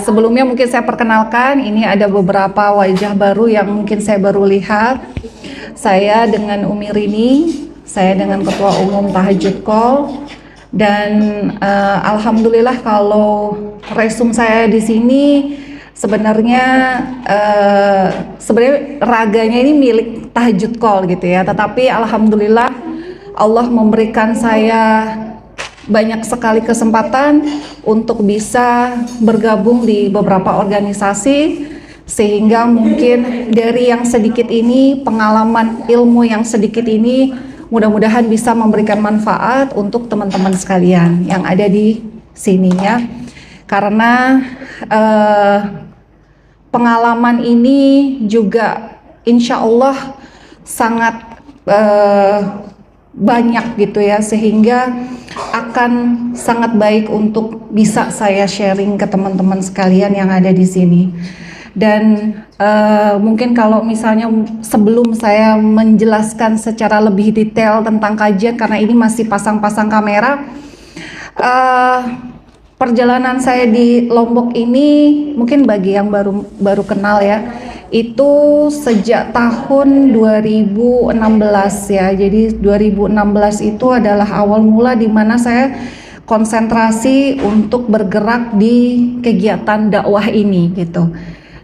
Sebelumnya mungkin saya perkenalkan, ini ada beberapa wajah baru yang mungkin saya baru lihat. Saya dengan Umi Rini, saya dengan Ketua Umum Tahajud Call, dan alhamdulillah kalau resume saya di sini sebenarnya raganya ini milik Tahajud Call gitu ya. Tetapi alhamdulillah Allah memberikan saya banyak sekali kesempatan untuk bisa bergabung di beberapa organisasi, sehingga mungkin dari yang sedikit ini, pengalaman ilmu yang sedikit ini mudah-mudahan bisa memberikan manfaat untuk teman-teman sekalian yang ada di sini ya. Karena pengalaman ini juga insya Allah sangat banyak gitu ya, sehingga akan sangat baik untuk bisa saya sharing ke teman-teman sekalian yang ada di sini. Dan mungkin kalau misalnya sebelum saya menjelaskan secara lebih detail tentang kajian, karena ini masih pasang-pasang kamera, perjalanan saya di Lombok ini mungkin bagi yang baru kenal ya, itu sejak tahun 2016 ya. Jadi 2016 itu adalah awal mula di mana saya konsentrasi untuk bergerak di kegiatan dakwah ini gitu.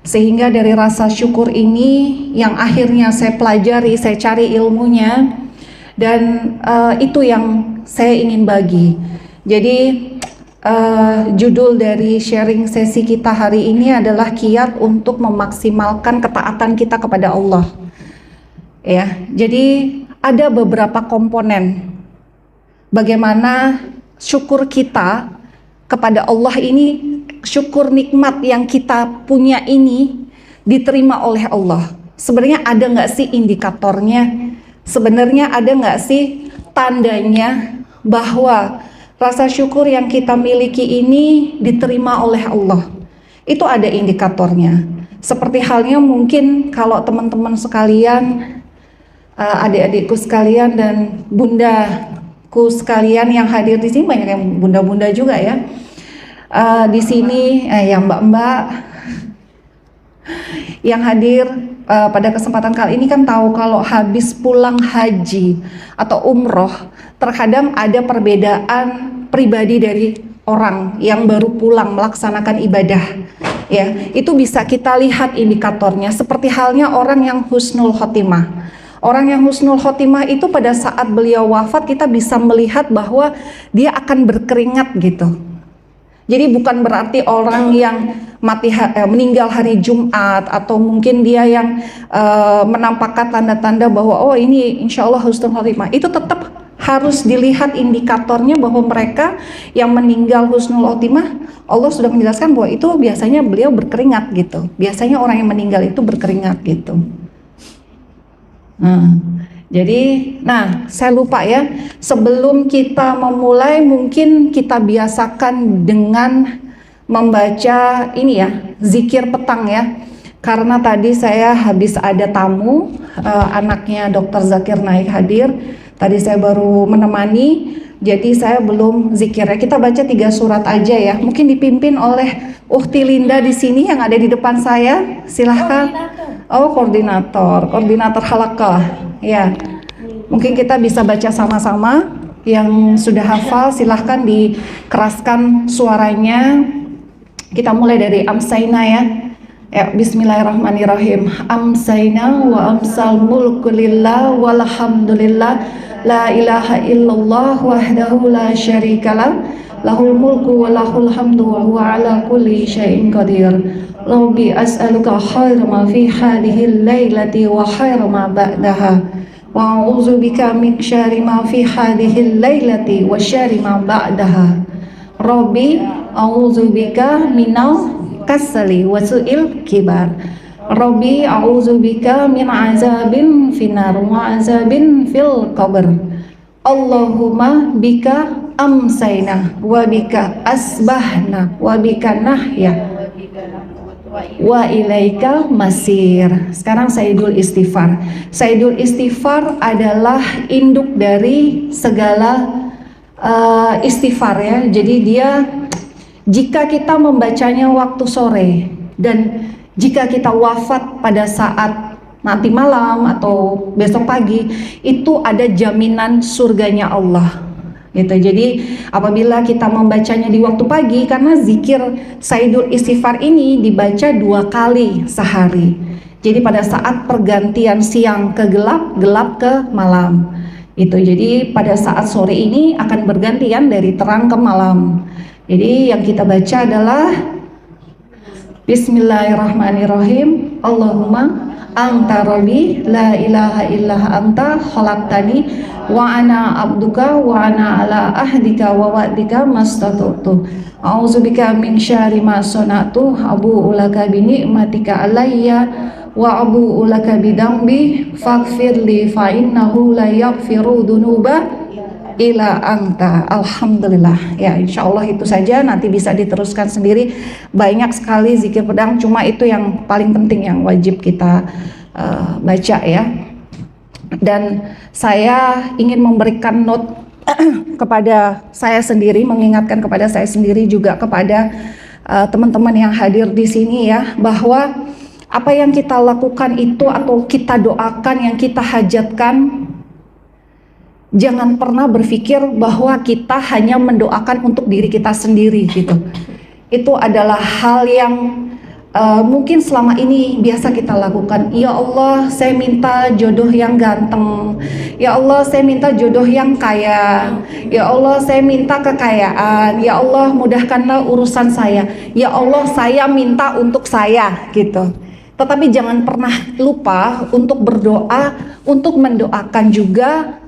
Sehingga dari rasa syukur ini yang akhirnya saya pelajari, saya cari ilmunya, dan itu yang saya ingin bagi. Jadi judul dari sharing sesi kita hari ini adalah kiat untuk memaksimalkan ketaatan kita kepada Allah. Ya, jadi ada beberapa komponen bagaimana syukur kita kepada Allah ini, syukur nikmat yang kita punya ini diterima oleh Allah. Sebenarnya ada nggak sih indikatornya? Sebenarnya ada nggak sih tandanya bahwa rasa syukur yang kita miliki ini diterima oleh Allah? Itu ada indikatornya. Seperti halnya mungkin kalau teman-teman sekalian, adik-adikku sekalian dan bundaku sekalian yang hadir di sini, banyak yang bunda-bunda juga ya. Di sini yang mbak-mbak yang hadir pada kesempatan kali ini kan tahu kalau habis pulang haji atau umroh, terkadang ada perbedaan pribadi dari orang yang baru pulang melaksanakan ibadah ya. Itu bisa kita lihat indikatornya, seperti halnya orang yang husnul khotimah. Orang yang husnul khotimah itu pada saat beliau wafat kita bisa melihat bahwa dia akan berkeringat gitu. Jadi bukan berarti orang yang meninggal hari Jumat atau mungkin dia yang menampakkan tanda-tanda bahwa oh ini insya Allah husnul khotimah. Itu tetap harus dilihat indikatornya bahwa mereka yang meninggal husnul khotimah, Allah sudah menjelaskan bahwa itu biasanya beliau berkeringat gitu. Biasanya orang yang meninggal itu berkeringat gitu. Jadi, saya lupa ya, sebelum kita memulai mungkin kita biasakan dengan membaca ini ya, zikir petang ya. Karena tadi saya habis ada tamu, anaknya Dr. Zakir Naik hadir. Tadi saya baru menemani, jadi saya belum zikirnya. Kita baca 3 surat aja ya. Mungkin dipimpin oleh Uhti Linda di sini yang ada di depan saya. Silahkan. Koordinator halaqah. Ya. Mungkin kita bisa baca sama-sama. Yang sudah hafal silahkan dikeraskan suaranya. Kita mulai dari Amsayna ya. Bismillahirrahmanirrahim. Amsayna wa amsal mulku lillah walhamdulillah. La ilaha illallah wahdahu la syarikalah, lahul mulku wa lahul hamdu wa huwa ala kulli syai'in qadir. Rabbi as'aluka khaira ma fi hadhihi al-lailati wa khaira ma ba'daha, wa a'udzu bika min syarri ma fi hadhihi al-lailati wa syarri ma ba'daha. Rabbi a'udzu bika minal kasali wa su'il kibar. Rabbi a'udzubika min azabin finnar wa azabin fil qabr. Allahumma bika amsayna wa bika asbahna wa bika nahya wa ilaika masir. Sekarang Sayyidul Istighfar. Sayyidul Istighfar adalah induk dari segala istighfar ya. Jadi dia Jika kita membacanya waktu sore dan jika kita wafat pada saat nanti malam atau besok pagi, itu ada jaminan surganya Allah. Gitu. Jadi apabila kita membacanya di waktu pagi, karena zikir Sayyidul Istighfar ini dibaca 2 kali sehari. Jadi pada saat pergantian siang ke gelap, gelap ke malam. Itu. Jadi pada saat sore ini akan bergantian dari terang ke malam. Jadi yang kita baca adalah Bismillahirrahmanirrahim. Allahumma anta rabbi la ilaha illa anta khalaqtani wa ana abduka wa ana ala ahdika wa wa'dika mastata'tu. A'udzubika min syarri ma sana'tu abu'u laka bi ni'matika alayya wa abu'u laka bi dambi faghfirli fa innahu la yaghfiru dzunuba ila anta. Alhamdulillah. Ya, insyaallah itu saja, nanti bisa diteruskan sendiri. Banyak sekali zikir pedang, cuma itu yang paling penting yang wajib kita baca ya. Dan saya ingin memberikan note kepada saya sendiri, mengingatkan kepada saya sendiri juga kepada teman-teman yang hadir di sini ya, bahwa apa yang kita lakukan itu atau kita doakan, yang kita hajatkan, jangan pernah berpikir bahwa kita hanya mendoakan untuk diri kita sendiri gitu. Itu adalah hal yang mungkin selama ini biasa kita lakukan. Ya Allah, saya minta jodoh yang ganteng. Ya Allah, saya minta jodoh yang kaya. Ya Allah, saya minta kekayaan. Ya Allah, mudahkanlah urusan saya. Ya Allah, saya minta untuk saya gitu. Tetapi jangan pernah lupa untuk berdoa, untuk mendoakan juga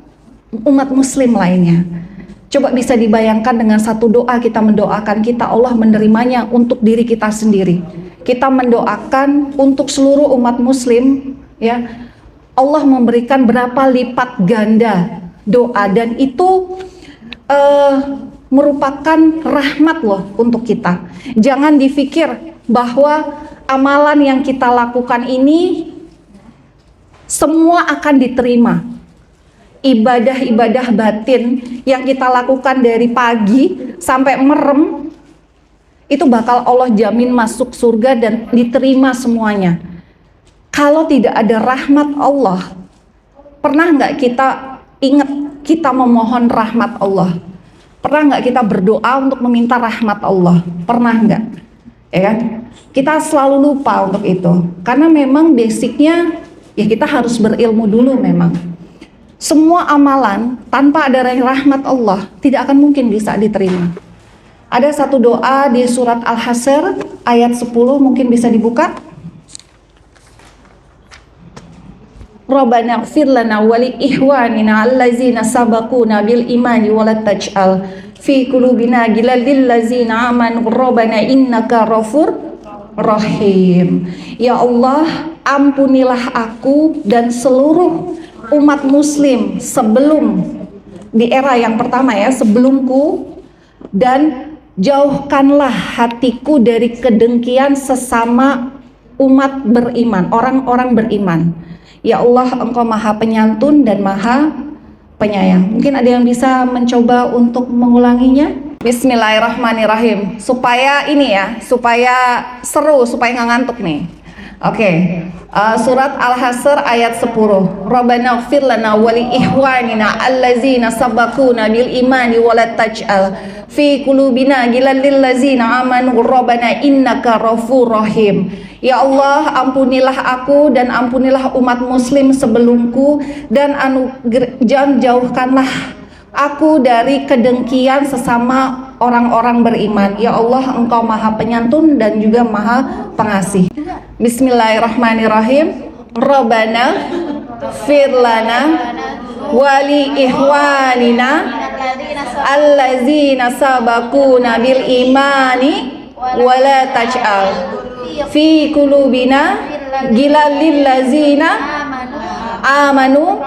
umat muslim lainnya. Coba bisa dibayangkan dengan satu doa kita mendoakan kita, Allah menerimanya untuk diri kita sendiri. Kita mendoakan untuk seluruh umat muslim ya, Allah memberikan berapa lipat ganda doa, dan itu merupakan rahmat loh untuk kita. Jangan dipikir bahwa amalan yang kita lakukan ini semua akan diterima. Ibadah-ibadah batin yang kita lakukan dari pagi sampai merem, itu bakal Allah jamin masuk surga dan diterima semuanya. Kalau tidak ada rahmat Allah, pernah nggak kita ingat kita memohon rahmat Allah? Pernah nggak kita berdoa untuk meminta rahmat Allah? Pernah nggak? Ya kan? Kita selalu lupa untuk itu, karena memang basicnya ya kita harus berilmu dulu memang. Semua amalan tanpa ada rahmat Allah tidak akan mungkin bisa diterima. Ada satu doa di surat Al-Hasyr ayat 10, mungkin bisa dibuka. Rabbana ighfir lana wa li ihwanina allazina sabaquna bil imani wa la taj'al fi qulubina ghillan lil ladzina amanu rabbana innaka ghafur rahim. Ya Allah, ampunilah aku dan seluruh umat muslim sebelum di era yang pertama ya, sebelumku, dan jauhkanlah hatiku dari kedengkian sesama umat beriman, orang-orang beriman. Ya Allah, Engkau Maha Penyantun dan Maha Penyayang. Mungkin ada yang bisa mencoba untuk mengulanginya? Bismillahirrahmanirrahim. Supaya ini ya, supaya seru, supaya nggak ngantuk nih. Oke. Surat Al-Hasyr ayat 10. Rabbana ighfir lana wa li ihwanina allazina sabaquna bil imani wa la taj'al fi qulubina ghillan lil ladzina amanu rabbana innaka ghafurur rahim. Ya Allah, ampunilah aku dan ampunilah umat muslim sebelumku, dan jauhkanlah aku dari kedengkian sesama orang-orang beriman. Ya Allah, Engkau Maha Penyantun dan juga Maha Pengasih. Bismillahirrahmanirrahim. Rabbana firlana wali ihwanina allazina sabaquna bil imani wala taj'al fi qulubina ghillan lil ladzina amanu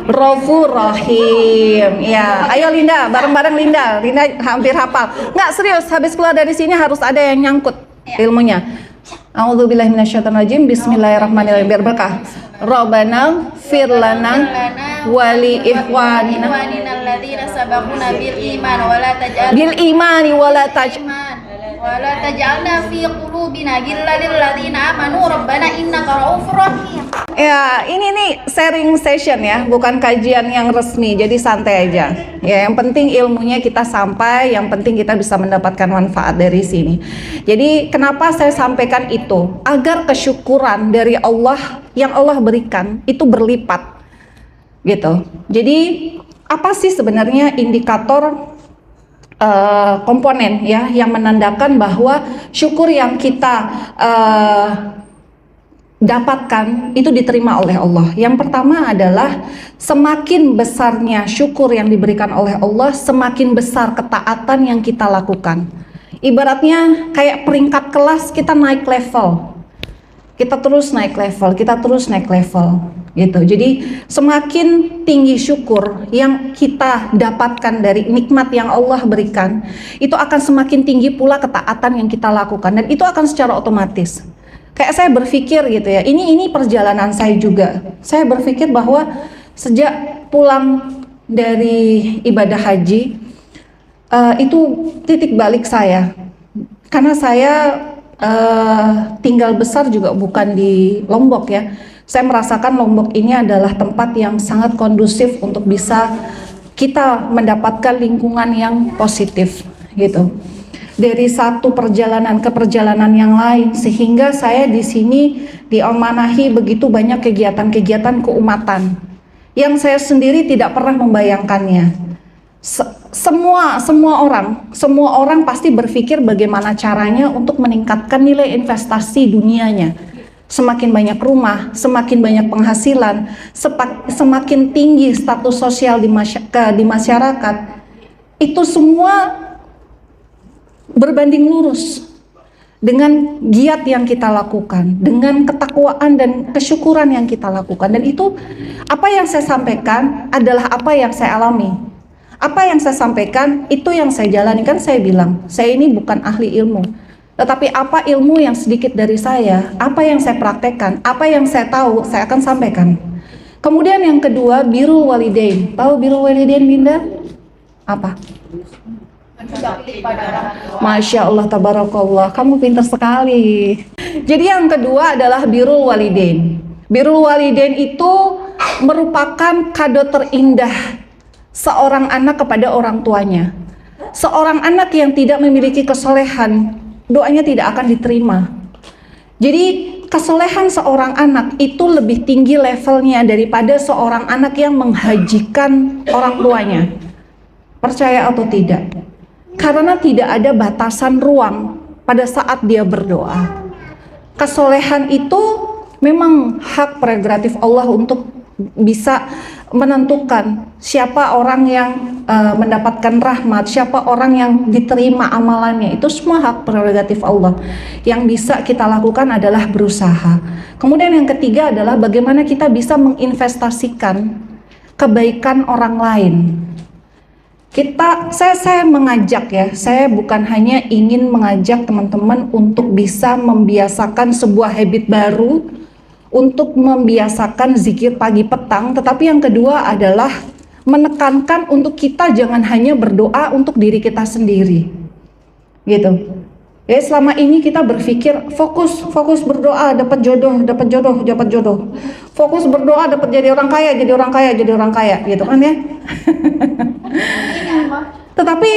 Raufur Rahim. Ya, ayo Linda, bareng-bareng Linda. Linda hampir hafal. Nggak, serius, habis keluar dari sini harus ada yang nyangkut ilmunya. A'udzubillahi minasyaitonirrajim. Bismillahirrahmanirrahim. Biar berkah. Rabbana firlana wali ihwanina sabaquna bil iman wa la taj'al bil imani wala ولا تجعلنا في قلوبنا غلا للذين آمنوا ربنا إنك رؤوف رحيم. Ya, ini nih sharing session ya, bukan kajian yang resmi, jadi santai aja. Ya, yang penting ilmunya kita sampai, yang penting kita bisa mendapatkan manfaat dari sini. Jadi, kenapa saya sampaikan itu? Agar kesyukuran dari Allah yang Allah berikan itu berlipat. Gitu. Jadi, apa sih sebenarnya indikator komponen ya yang menandakan bahwa syukur yang kita dapatkan itu diterima oleh Allah. Yang pertama adalah semakin besarnya syukur yang diberikan oleh Allah, semakin besar ketaatan yang kita lakukan. Ibaratnya kayak peringkat kelas, kita naik level. Kita terus naik level, kita terus naik level gitu. Jadi semakin tinggi syukur yang kita dapatkan dari nikmat yang Allah berikan, itu akan semakin tinggi pula ketaatan yang kita lakukan, dan itu akan secara otomatis. Kayak saya berpikir gitu ya, ini perjalanan saya juga. Saya berpikir bahwa sejak pulang dari ibadah haji, itu titik balik saya. Karena saya tinggal besar juga bukan di Lombok ya. Saya merasakan Lombok ini adalah tempat yang sangat kondusif untuk bisa kita mendapatkan lingkungan yang positif gitu. Dari satu perjalanan ke perjalanan yang lain, sehingga saya di sini diamanahi begitu banyak kegiatan-kegiatan keumatan yang saya sendiri tidak pernah membayangkannya. Semua orang pasti berpikir bagaimana caranya untuk meningkatkan nilai investasi dunianya. Semakin banyak rumah, semakin banyak penghasilan, semakin tinggi status sosial di masyarakat. Itu semua berbanding lurus dengan giat yang kita lakukan, dengan ketakwaan dan kesyukuran yang kita lakukan. Dan itu apa yang saya sampaikan adalah apa yang saya alami. Apa yang saya sampaikan itu yang saya jalani. Kan saya bilang, saya ini bukan ahli ilmu, tetapi apa ilmu yang sedikit dari saya, apa yang saya praktekkan, apa yang saya tahu, saya akan sampaikan. Kemudian yang kedua, birrul walidain. Tahu birrul walidain, Binda? Apa? Masya Allah, tabarakallah, kamu pintar sekali. Jadi yang kedua adalah birrul walidain. Birrul walidain itu merupakan kado terindah seorang anak kepada orang tuanya. Seorang anak yang tidak memiliki kesolehan, doanya tidak akan diterima. Jadi kesolehan seorang anak itu lebih tinggi levelnya daripada seorang anak yang menghajikan orang tuanya. Percaya atau tidak? Karena tidak ada batasan ruang pada saat dia berdoa. Kesolehan itu memang hak prerogatif Allah untuk bisa menentukan siapa orang yang mendapatkan rahmat, siapa orang yang diterima amalannya. Itu semua hak prerogatif Allah. Yang bisa kita lakukan adalah berusaha. Kemudian yang ketiga adalah bagaimana kita bisa menginvestasikan kebaikan orang lain. Saya mengajak ya, saya bukan hanya ingin mengajak teman-teman untuk bisa membiasakan sebuah habit baru, untuk membiasakan zikir pagi petang, tetapi yang kedua adalah menekankan untuk kita jangan hanya berdoa untuk diri kita sendiri, gitu. Ya, selama ini kita berpikir fokus berdoa dapat jodoh. Fokus berdoa dapat jadi orang kaya, gitu kan ya. Tetapi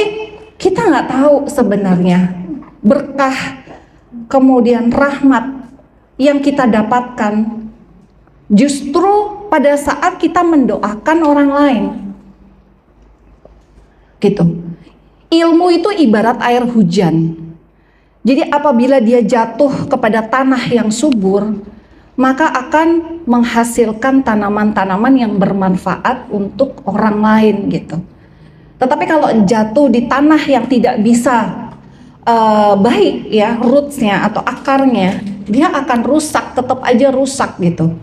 kita nggak tahu sebenarnya berkah kemudian rahmat yang kita dapatkan justru pada saat kita mendoakan orang lain, gitu. Ilmu itu ibarat air hujan. Jadi apabila dia jatuh kepada tanah yang subur, maka akan menghasilkan tanaman-tanaman yang bermanfaat untuk orang lain, gitu. Tetapi kalau jatuh di tanah yang tidak bisa baik ya, rootsnya atau akarnya, dia akan rusak, tetap aja rusak, gitu.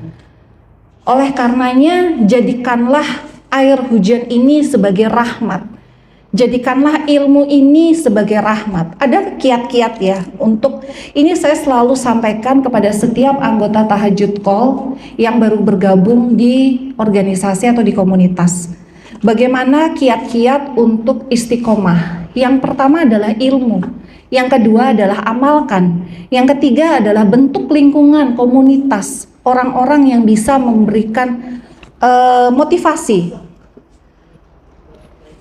Oleh karenanya jadikanlah air hujan ini sebagai rahmat. Jadikanlah ilmu ini sebagai rahmat. Ada kiat-kiat ya untuk ini, saya selalu sampaikan kepada setiap anggota tahajud call yang baru bergabung di organisasi atau di komunitas. Bagaimana kiat-kiat untuk istiqomah? Yang pertama adalah ilmu, yang kedua adalah amalkan, yang ketiga adalah bentuk lingkungan komunitas orang-orang yang bisa memberikan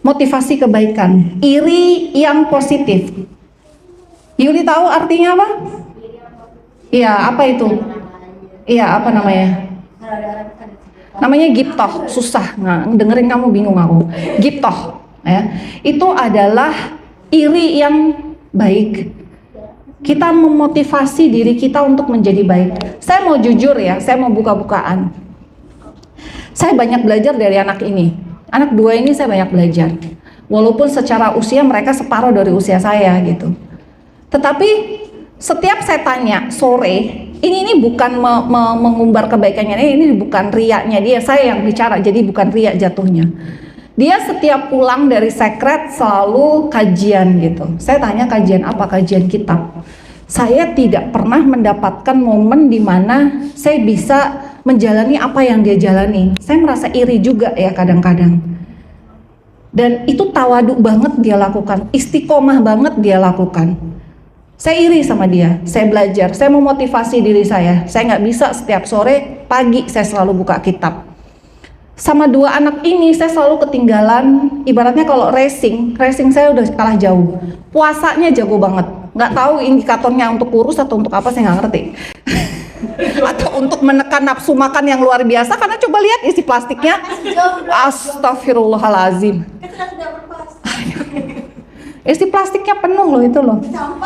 motivasi kebaikan, iri yang positif. Yuli tahu artinya apa? Iya, apa itu? Iya, apa namanya? Namanya giptoh, susah. Nah, dengerin kamu bingung aku. Giptoh, ya. Itu adalah iri yang baik. Kita memotivasi diri kita untuk menjadi baik. Saya mau jujur ya, saya mau buka-bukaan. Saya banyak belajar dari anak ini. Anak dua ini saya banyak belajar. Walaupun secara usia mereka separuh dari usia saya gitu. Tetapi setiap saya tanya sore, ini bukan mengumbar kebaikannya, ini bukan riaknya dia, saya yang bicara, jadi bukan riak jatuhnya. Dia setiap pulang dari sekret selalu kajian gitu. Saya tanya kajian apa? Kajian kitab. Saya tidak pernah mendapatkan momen di mana saya bisa menjalani apa yang dia jalani. Saya merasa iri juga ya kadang-kadang. Dan itu tawaduk banget dia lakukan, istiqomah banget dia lakukan. Saya iri sama dia, saya belajar, saya memotivasi diri saya nggak bisa setiap sore, pagi saya selalu buka kitab. Sama dua anak ini saya selalu ketinggalan, ibaratnya kalau racing saya udah kalah jauh. Puasanya jago banget, nggak tahu indikatornya untuk kurus atau untuk apa saya nggak ngerti. Atau untuk menekan nafsu makan yang luar biasa, karena coba lihat isi plastiknya, astagfirullahalazim. Isi plastiknya penuh loh itu loh.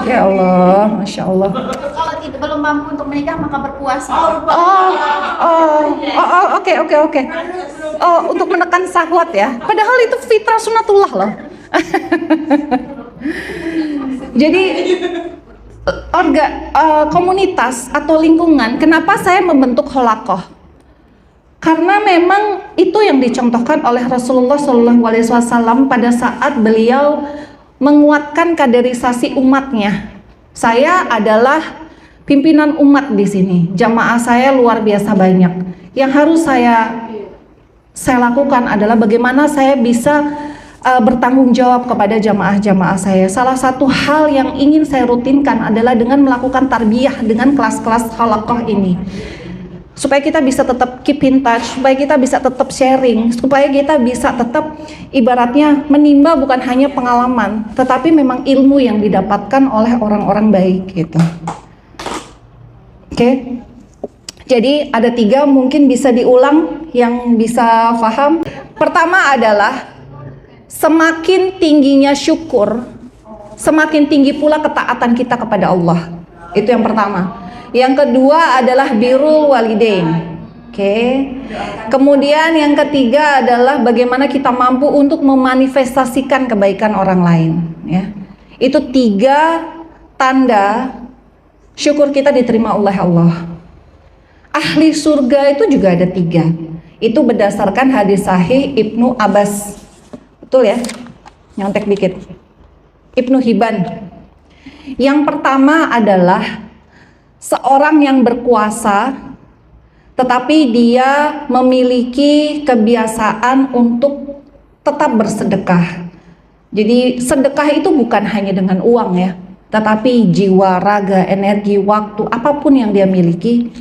Ya Allah, Masya Allah. Kalau belum mampu untuk menikah maka berpuasa. Oke. Oh, untuk menekan syahwat ya. Padahal itu fitrah sunatullah loh. Jadi komunitas atau lingkungan, kenapa saya membentuk Holaqoh? Karena memang itu yang dicontohkan oleh Rasulullah SAW pada saat beliau menguatkan kaderisasi umatnya. Saya adalah pimpinan umat di sini. Jamaah saya luar biasa banyak. Yang harus saya lakukan adalah bagaimana saya bisa bertanggung jawab kepada jamaah-jamaah saya. Salah satu hal yang ingin saya rutinkan adalah dengan melakukan tarbiyah dengan kelas-kelas Holaqoh ini. Supaya kita bisa tetap keep in touch, supaya kita bisa tetap sharing, supaya kita bisa tetap ibaratnya menimba bukan hanya pengalaman, tetapi memang ilmu yang didapatkan oleh orang-orang baik gitu. Oke. Jadi ada 3 mungkin bisa diulang yang bisa paham. Pertama adalah semakin tingginya syukur, semakin tinggi pula ketaatan kita kepada Allah. Itu yang pertama. Yang kedua adalah birrul walidain. Oke. Kemudian yang ketiga adalah bagaimana kita mampu untuk memanifestasikan kebaikan orang lain, ya. Itu 3 tanda syukur kita diterima oleh Allah. Ahli surga itu juga ada 3. Itu berdasarkan hadis sahih Ibnu Abbas. Betul ya? Nyontek dikit. Ibnu Hibban. Yang pertama adalah seorang yang berkuasa, tetapi dia memiliki kebiasaan untuk tetap bersedekah. Jadi sedekah itu bukan hanya dengan uang ya, tetapi jiwa, raga, energi, waktu, apapun yang dia miliki.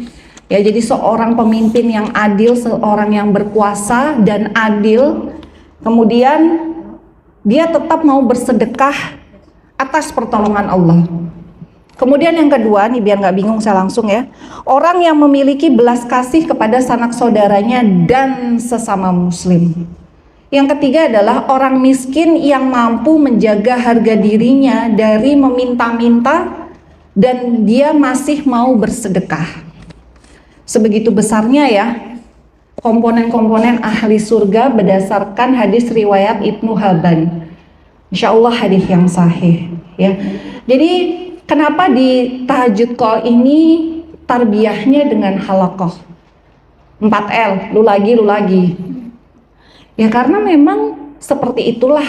Ya, jadi seorang pemimpin yang adil, seorang yang berkuasa dan adil, kemudian dia tetap mau bersedekah atas pertolongan Allah. Kemudian yang kedua, nih biar nggak bingung saya langsung ya. Orang yang memiliki belas kasih kepada sanak saudaranya dan sesama muslim. Yang ketiga adalah orang miskin yang mampu menjaga harga dirinya dari meminta-minta dan dia masih mau bersedekah. Sebegitu besarnya ya komponen-komponen ahli surga berdasarkan hadis riwayat Ibnu Hibban. Insya Allah hadis yang sahih ya. Jadi kenapa di tahajud call ini tarbiyahnya dengan halaqah 4L, lu lagi. Ya karena memang seperti itulah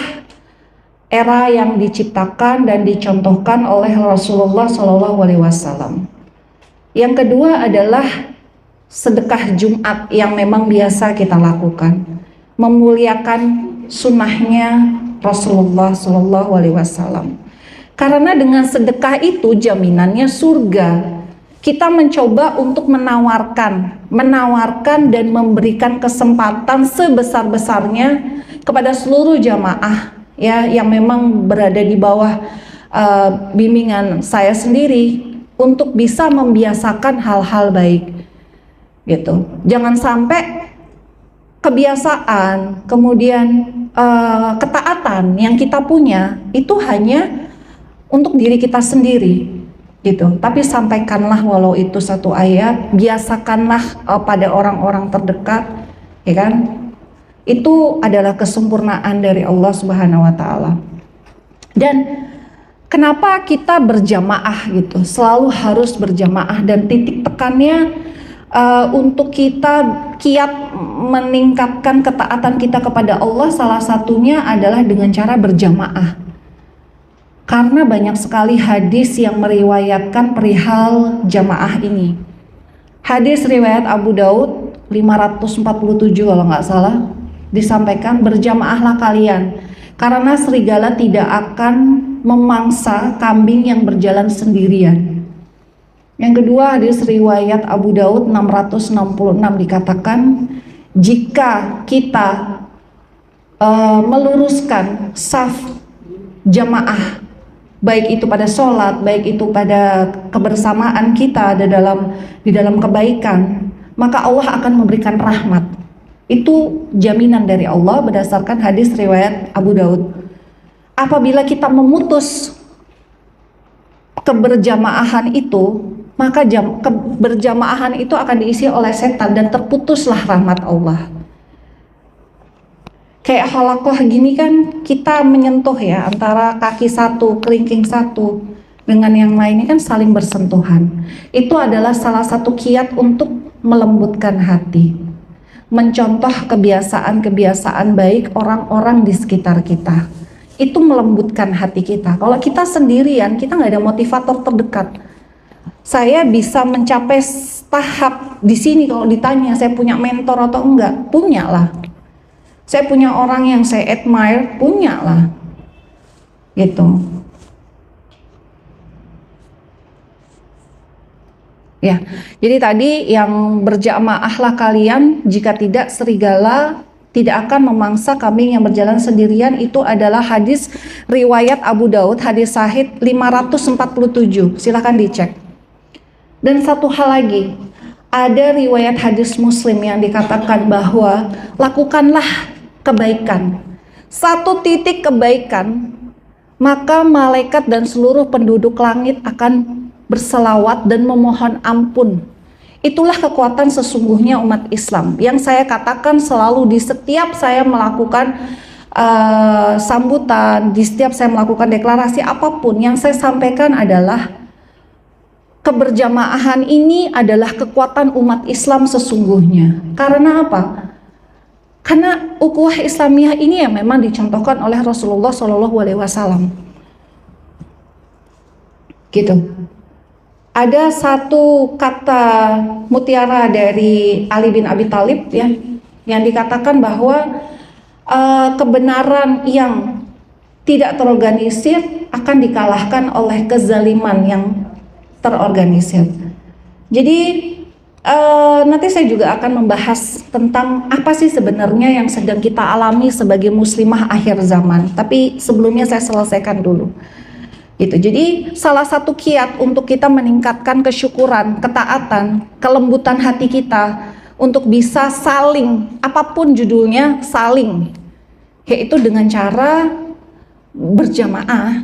era yang diciptakan dan dicontohkan oleh Rasulullah SAW. Yang kedua adalah sedekah Jumat yang memang biasa kita lakukan. Memuliakan sunnahnya Rasulullah Shallallahu Alaihi Wasallam. Karena dengan sedekah itu jaminannya surga. Kita mencoba untuk menawarkan dan memberikan kesempatan sebesar-besarnya kepada seluruh jamaah ya yang memang berada di bawah bimbingan saya sendiri untuk bisa membiasakan hal-hal baik gitu. Jangan sampai kebiasaan kemudian ketaatan yang kita punya itu hanya untuk diri kita sendiri gitu, tapi sampaikanlah walau itu satu ayat, biasakanlah pada orang-orang terdekat, ya kan? Itu adalah kesempurnaan dari Allah Subhanahu wa taala. Dan kenapa kita berjamaah gitu? Selalu harus berjamaah dan titik tekannya untuk kita kiat meningkatkan ketaatan kita kepada Allah, salah satunya adalah dengan cara berjamaah. Karena banyak sekali hadis yang meriwayatkan perihal jamaah ini. Hadis riwayat Abu Daud 547 kalau nggak salah, disampaikan berjamaahlah kalian karena serigala tidak akan memangsa kambing yang berjalan sendirian. Yang kedua, hadis riwayat Abu Daud 666 dikatakan jika kita meluruskan saf jamaah, baik itu pada sholat, baik itu pada kebersamaan kita di dalam kebaikan, maka Allah akan memberikan rahmat. Itu jaminan dari Allah berdasarkan hadis riwayat Abu Daud. Apabila kita memutus keberjamaahan itu, maka keberjamaahan itu akan diisi oleh setan dan terputuslah rahmat Allah. Kayak halakoh gini kan kita menyentuh ya antara kaki satu, kelingking satu dengan yang lainnya kan saling bersentuhan. Itu adalah salah satu kiat untuk melembutkan hati, mencontoh kebiasaan-kebiasaan baik orang-orang di sekitar kita. Itu melembutkan hati kita. Kalau kita sendirian, kita nggak ada motivator terdekat. Saya bisa mencapai tahap di sini kalau ditanya saya punya mentor atau enggak, punya lah. Saya punya orang yang saya admire, punya lah, gitu. Ya, jadi tadi yang berjamaahlah kalian, jika tidak serigala tidak akan memangsa kambing yang berjalan sendirian. Itu adalah hadis riwayat Abu Daud, hadis sahih 547. Silahkan dicek. Dan satu hal lagi, ada riwayat hadis Muslim yang dikatakan bahwa lakukanlah kebaikan, satu titik kebaikan, maka malaikat dan seluruh penduduk langit akan berselawat dan memohon ampun. Itulah kekuatan sesungguhnya umat Islam yang saya katakan selalu di setiap saya melakukan sambutan, di setiap saya melakukan deklarasi apapun yang saya sampaikan adalah keberjamaahan ini adalah kekuatan umat Islam sesungguhnya. Karena apa? Karena ukhuwah Islamiyah ini yang memang dicontohkan oleh Rasulullah Shallallahu Alaihi Wasallam. Gitu. Ada satu kata mutiara dari Ali bin Abi Thalib ya, yang dikatakan bahwa kebenaran yang tidak terorganisir akan dikalahkan oleh kezaliman yang terorganisir. Jadi nanti saya juga akan membahas tentang apa sih sebenarnya yang sedang kita alami sebagai muslimah akhir zaman. Tapi sebelumnya saya selesaikan dulu. Gitu. Jadi salah satu kiat untuk kita meningkatkan kesyukuran, ketaatan, kelembutan hati kita untuk bisa saling, apapun judulnya, saling, yaitu dengan cara berjamaah.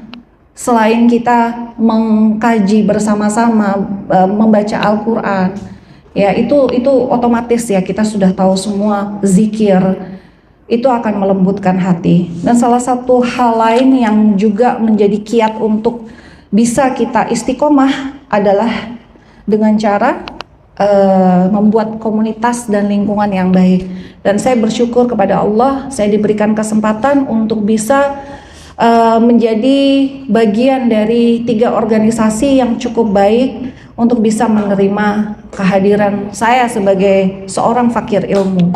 Selain kita mengkaji bersama-sama, membaca Al-Quran, ya itu otomatis ya kita sudah tahu semua zikir itu akan melembutkan hati. Dan salah satu hal lain yang juga menjadi kiat untuk bisa kita istiqomah adalah dengan cara membuat komunitas dan lingkungan yang baik. Dan saya bersyukur kepada Allah saya diberikan kesempatan untuk bisa menjadi bagian dari 3 organisasi yang cukup baik untuk bisa menerima kehadiran saya sebagai seorang fakir ilmu.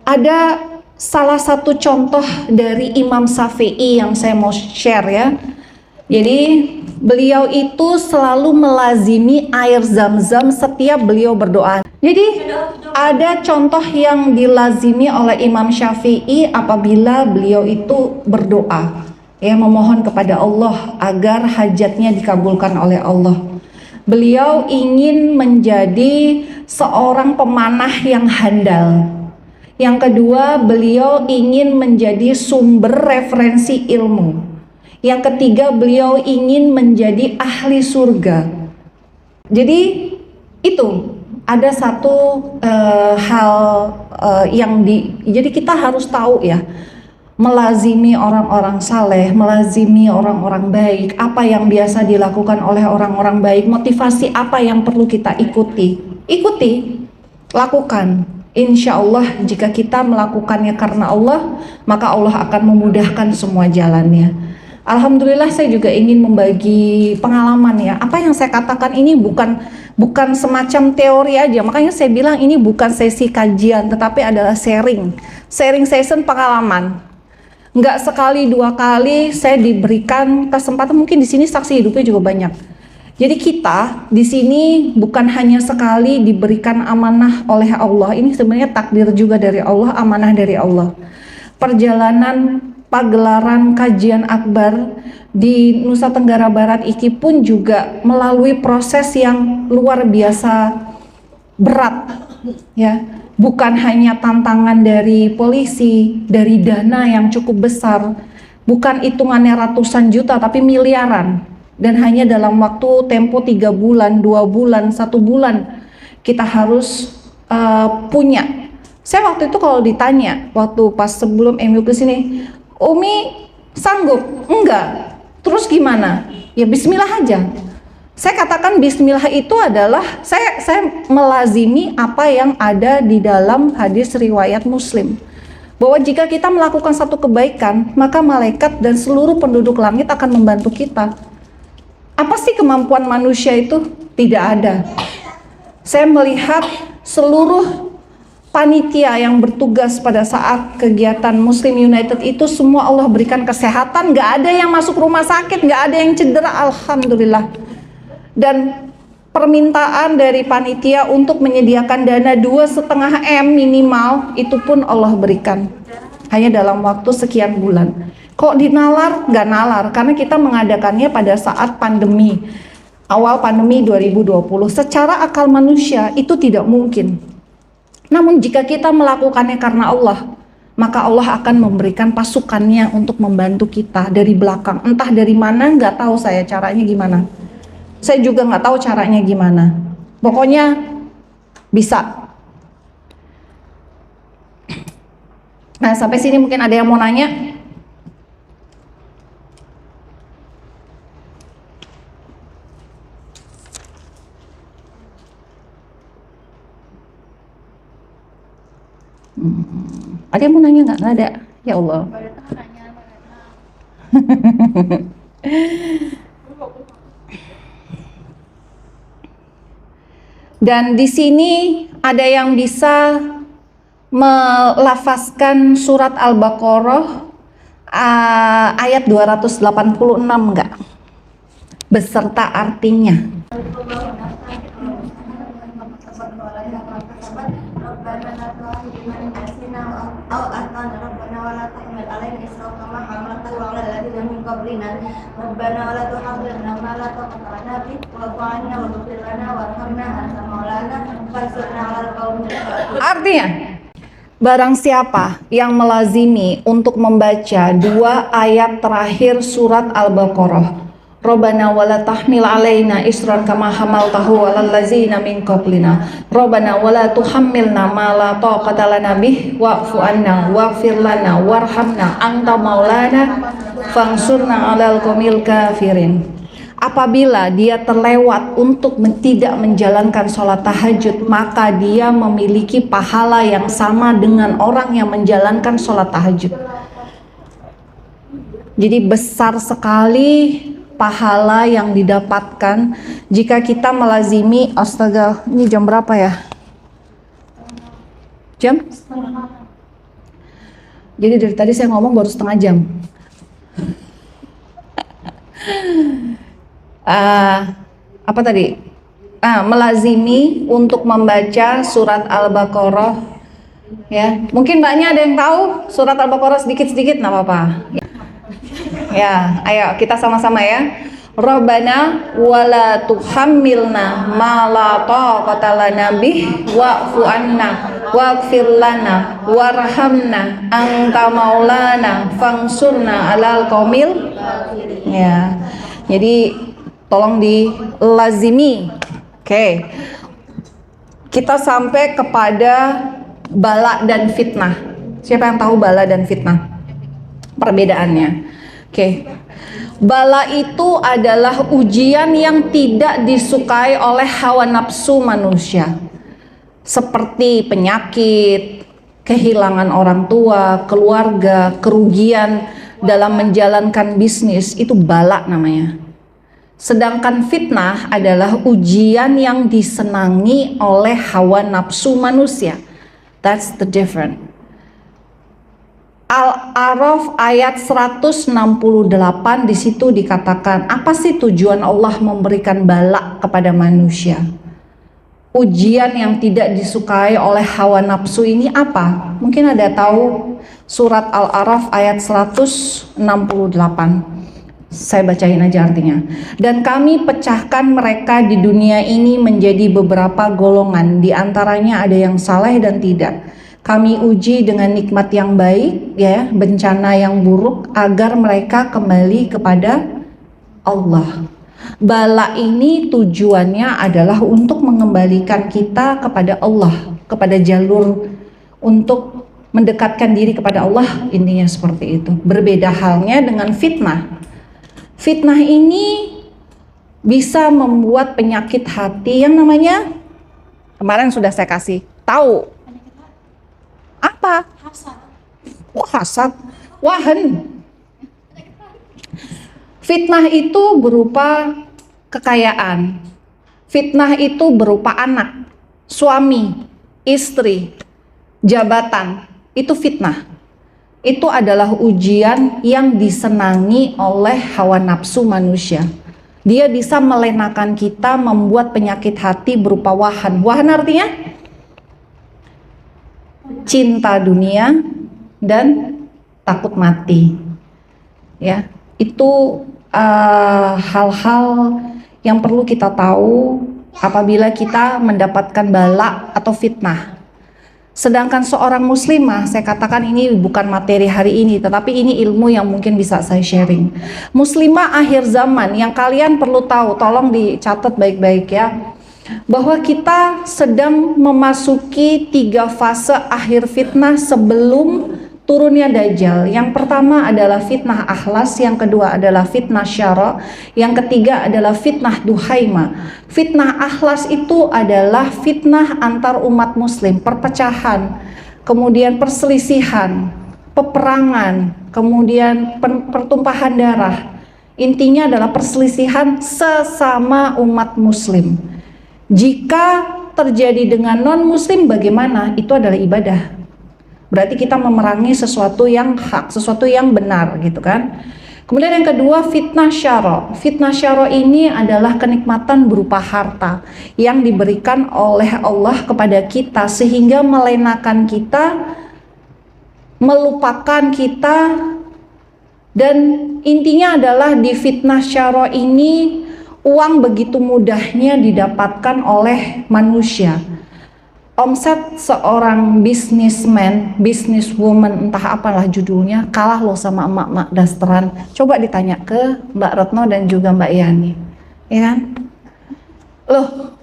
Ada salah satu contoh dari Imam Syafi'i yang saya mau share ya. Jadi beliau itu selalu melazimi air zam-zam setiap beliau berdoa. Jadi ada contoh yang dilazimi oleh Imam Syafi'i apabila beliau itu berdoa, ya, memohon kepada Allah agar hajatnya dikabulkan oleh Allah. Beliau ingin menjadi seorang pemanah yang handal. Yang kedua, beliau ingin menjadi sumber referensi ilmu. Yang ketiga, beliau ingin menjadi ahli surga. Jadi itu ada satu hal jadi kita harus tahu ya, melazimi orang-orang saleh, melazimi orang-orang baik, apa yang biasa dilakukan oleh orang-orang baik, motivasi apa yang perlu kita ikuti, lakukan. Insya Allah jika kita melakukannya karena Allah, maka Allah akan memudahkan semua jalannya. Alhamdulillah saya juga ingin membagi pengalaman ya. Apa yang saya katakan ini bukan semacam teori aja. Makanya saya bilang ini bukan sesi kajian, tetapi adalah sharing session pengalaman. Nggak sekali dua kali saya diberikan kesempatan, mungkin di sini saksi hidupnya juga banyak. Jadi kita di sini bukan hanya sekali diberikan amanah oleh Allah, ini sebenarnya takdir juga dari Allah, amanah dari Allah. Perjalanan pagelaran kajian akbar di Nusa Tenggara Barat iki pun juga melalui proses yang luar biasa berat, ya. Bukan hanya tantangan dari polisi, dari dana yang cukup besar, bukan hitungannya ratusan juta tapi miliaran. Dan hanya dalam waktu tempo 3 bulan, 2 bulan, 1 bulan kita harus punya. Saya waktu itu kalau ditanya, waktu pas sebelum MU ke sini, Umi sanggup? Enggak. Terus gimana? Ya bismillah aja. Saya katakan bismillah itu adalah saya melazimi apa yang ada di dalam hadis riwayat Muslim. Bahwa jika kita melakukan satu kebaikan, maka malaikat dan seluruh penduduk langit akan membantu kita. Apa sih kemampuan manusia itu? Tidak ada. Saya melihat seluruh panitia yang bertugas pada saat kegiatan Muslim United itu semua Allah berikan kesehatan, nggak ada yang masuk rumah sakit, nggak ada yang cedera, alhamdulillah. Dan permintaan dari panitia untuk menyediakan dana 2,5 M minimal itu pun Allah berikan hanya dalam waktu sekian bulan. Kok dinalar? Nggak nalar, karena kita mengadakannya pada saat pandemi, awal pandemi 2020. Secara akal manusia itu tidak mungkin. Namun jika kita melakukannya karena Allah, maka Allah akan memberikan pasukannya untuk membantu kita dari belakang. Entah dari mana, nggak tahu saya caranya gimana. Saya juga nggak tahu caranya gimana. Pokoknya bisa. Nah, sampai sini mungkin ada yang mau nanya. Ada yang mau nanya nggak? Nggak ada. Ya Allah. Dan di sini ada yang bisa melafazkan surat Al-Baqarah ayat 286 enggak? Beserta artinya. Artinya, barang siapa yang melazimi untuk membaca 2 ayat terakhir surat Al-Baqarah, Rabbana wala tahmil alaina isran kama hamaltahu alal ladzina min qablina, Rabbana wala tuhammilna ma la taqata lana bih wa'fu anna waghfir lana warhamna anta maulana fansurna 'alal qaumil kafirin. Apabila dia terlewat untuk tidak menjalankan sholat tahajud, maka dia memiliki pahala yang sama dengan orang yang menjalankan sholat tahajud. Jadi besar sekali pahala yang didapatkan jika kita melazimi. Astaga, ini jam berapa ya? Jam? Jadi dari tadi saya ngomong baru setengah jam. Apa tadi? Melazimi untuk membaca surat Al-Baqarah. Ya, mungkin mbaknya ada yang tahu surat Al-Baqarah sedikit-sedikit, nggak apa-apa. Ya, ayo kita sama-sama ya. Rabbana wala tuhammilna ma la taqata lana bih wa'fu anna waghfir lana warhamna anta maulana fangsurna alal qaumil. Ya. Jadi tolong dilazimi. Oke. Kita sampai kepada bala dan fitnah. Siapa yang tahu bala dan fitnah? Perbedaannya. Oke. Bala itu adalah ujian yang tidak disukai oleh hawa nafsu manusia. Seperti penyakit, kehilangan orang tua, keluarga, kerugian dalam menjalankan bisnis, itu bala namanya. Sedangkan fitnah adalah ujian yang disenangi oleh hawa nafsu manusia. That's the difference. Al-A'raf ayat 168 di situ dikatakan, apa sih tujuan Allah memberikan bala kepada manusia? Ujian yang tidak disukai oleh hawa nafsu ini apa? Mungkin ada tahu surat Al-A'raf ayat 168. Saya bacain aja artinya. Dan kami pecahkan mereka di dunia ini menjadi beberapa golongan, di antaranya ada yang saleh dan tidak. Kami uji dengan nikmat yang baik, ya, bencana yang buruk, agar mereka kembali kepada Allah. Bala ini tujuannya adalah untuk mengembalikan kita kepada Allah, kepada jalur untuk mendekatkan diri kepada Allah, intinya seperti itu. Berbeda halnya dengan fitnah. Fitnah ini bisa membuat penyakit hati yang namanya, kemarin sudah saya kasih tahu. Apa? Hasad. Oh, hasad. Wahan. Fitnah itu berupa kekayaan. Fitnah itu berupa anak, suami, istri, jabatan. Itu fitnah. Itu adalah ujian yang disenangi oleh hawa nafsu manusia. Dia bisa melenakan kita, membuat penyakit hati berupa wahan. Wahan artinya cinta dunia dan takut mati. Ya, itu hal-hal yang perlu kita tahu apabila kita mendapatkan bala atau fitnah. Sedangkan seorang muslimah, saya katakan ini bukan materi hari ini, tetapi ini ilmu yang mungkin bisa saya sharing. Muslimah akhir zaman yang kalian perlu tahu, tolong dicatat baik-baik ya, bahwa kita sedang memasuki 3 fase akhir fitnah sebelum turunnya Dajjal. Yang pertama adalah fitnah akhlas, yang kedua adalah fitnah syara, yang ketiga adalah fitnah duhaima. Fitnah akhlas itu adalah fitnah antar umat muslim, perpecahan, kemudian perselisihan, peperangan, kemudian pertumpahan darah. Intinya adalah perselisihan sesama umat muslim. Jika terjadi dengan non-muslim bagaimana? Itu adalah ibadah. Berarti kita memerangi sesuatu yang hak, sesuatu yang benar gitu kan. Kemudian yang kedua fitnah syara. Fitnah syara ini adalah kenikmatan berupa harta yang diberikan oleh Allah kepada kita sehingga melenakan kita, melupakan kita, dan intinya adalah di fitnah syara ini uang begitu mudahnya didapatkan oleh manusia. Omset seorang businessman, businesswoman, entah apalah judulnya, kalah loh sama emak-emak dasteran. Coba ditanya ke Mbak Retno dan juga Mbak Yani, ya kan? Loh,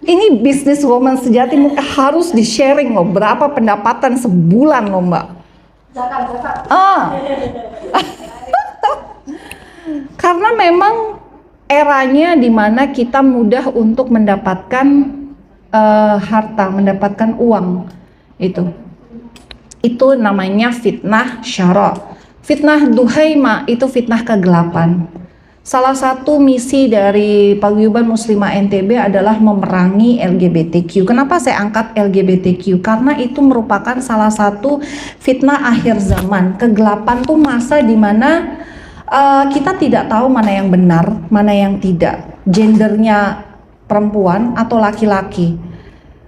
ini businesswoman sejati harus di-sharing loh, berapa pendapatan sebulan loh Mbak. Karena memang eranya dimana kita mudah untuk mendapatkan harta, mendapatkan uang. Itu namanya fitnah syara. Fitnah duhaima itu fitnah kegelapan. Salah satu misi dari Paguyuban Muslimah NTB adalah memerangi LGBTQ. Kenapa saya angkat LGBTQ? Karena itu merupakan salah satu fitnah akhir zaman. Kegelapan tuh masa dimana kita tidak tahu mana yang benar, mana yang tidak. Gendernya perempuan atau laki-laki.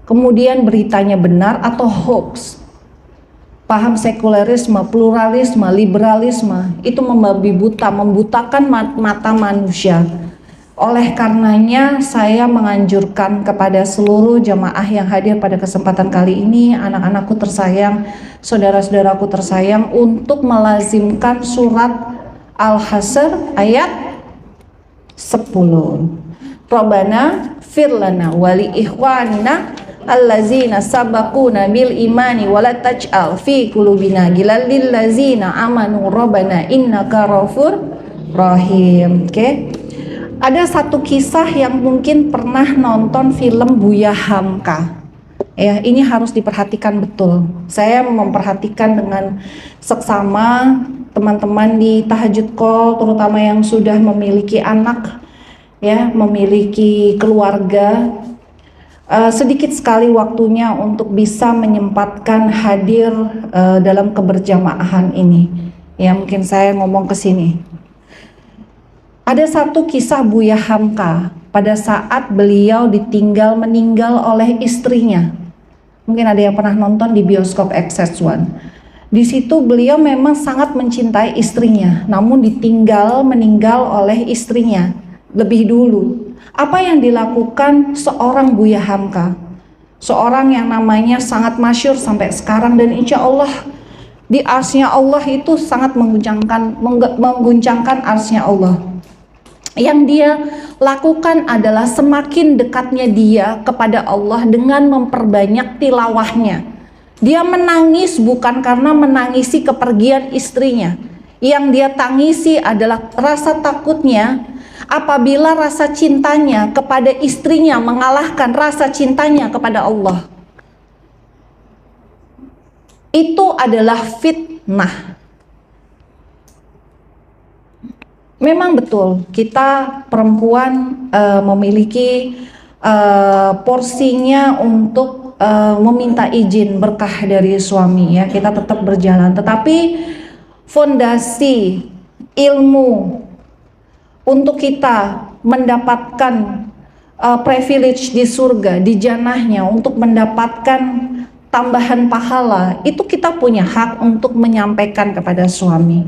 Kemudian beritanya benar atau hoax. Paham sekularisme, pluralisme, liberalisme itu membabi buta, membutakan mata manusia. Oleh karenanya saya menganjurkan kepada seluruh jamaah yang hadir pada kesempatan kali ini, anak-anakku tersayang, saudara-saudaraku tersayang, untuk melazimkan surat Al-Hasr ayat 10. Rabbana firlana wali ikhwanina allazina sabaquna bil imani wala taj'al fi qulubina ghilal lil ladzina amanu rabbana innaka ghafur rahim. Oke. Ada satu kisah yang mungkin pernah nonton film Buya Hamka. Ya, ini harus diperhatikan betul. Saya memperhatikan dengan seksama teman-teman di tahajud call, terutama yang sudah memiliki anak, ya, memiliki keluarga. Sedikit sekali waktunya untuk bisa menyempatkan hadir dalam keberjamaahan ini. Ya, mungkin saya ngomong ke sini. Ada satu kisah Buya Hamka pada saat beliau meninggal oleh istrinya. Mungkin ada yang pernah nonton di bioskop XS1. Di situ beliau memang sangat mencintai istrinya, namun meninggal oleh istrinya lebih dulu. Apa yang dilakukan seorang Buya Hamka, seorang yang namanya sangat masyhur sampai sekarang, dan insya Allah di arsy-Nya Allah itu sangat mengguncangkan arsy-Nya Allah. Yang dia lakukan adalah semakin dekatnya dia kepada Allah dengan memperbanyak tilawahnya. Dia menangis bukan karena menangisi kepergian istrinya. Yang dia tangisi adalah rasa takutnya apabila rasa cintanya kepada istrinya mengalahkan rasa cintanya kepada Allah. Itu adalah fitnah. Memang betul, kita perempuan memiliki porsinya untuk meminta izin berkah dari suami, ya, kita tetap berjalan. Tetapi fondasi ilmu untuk kita mendapatkan privilege di surga, di jannahnya, untuk mendapatkan tambahan pahala, itu kita punya hak untuk menyampaikan kepada suami,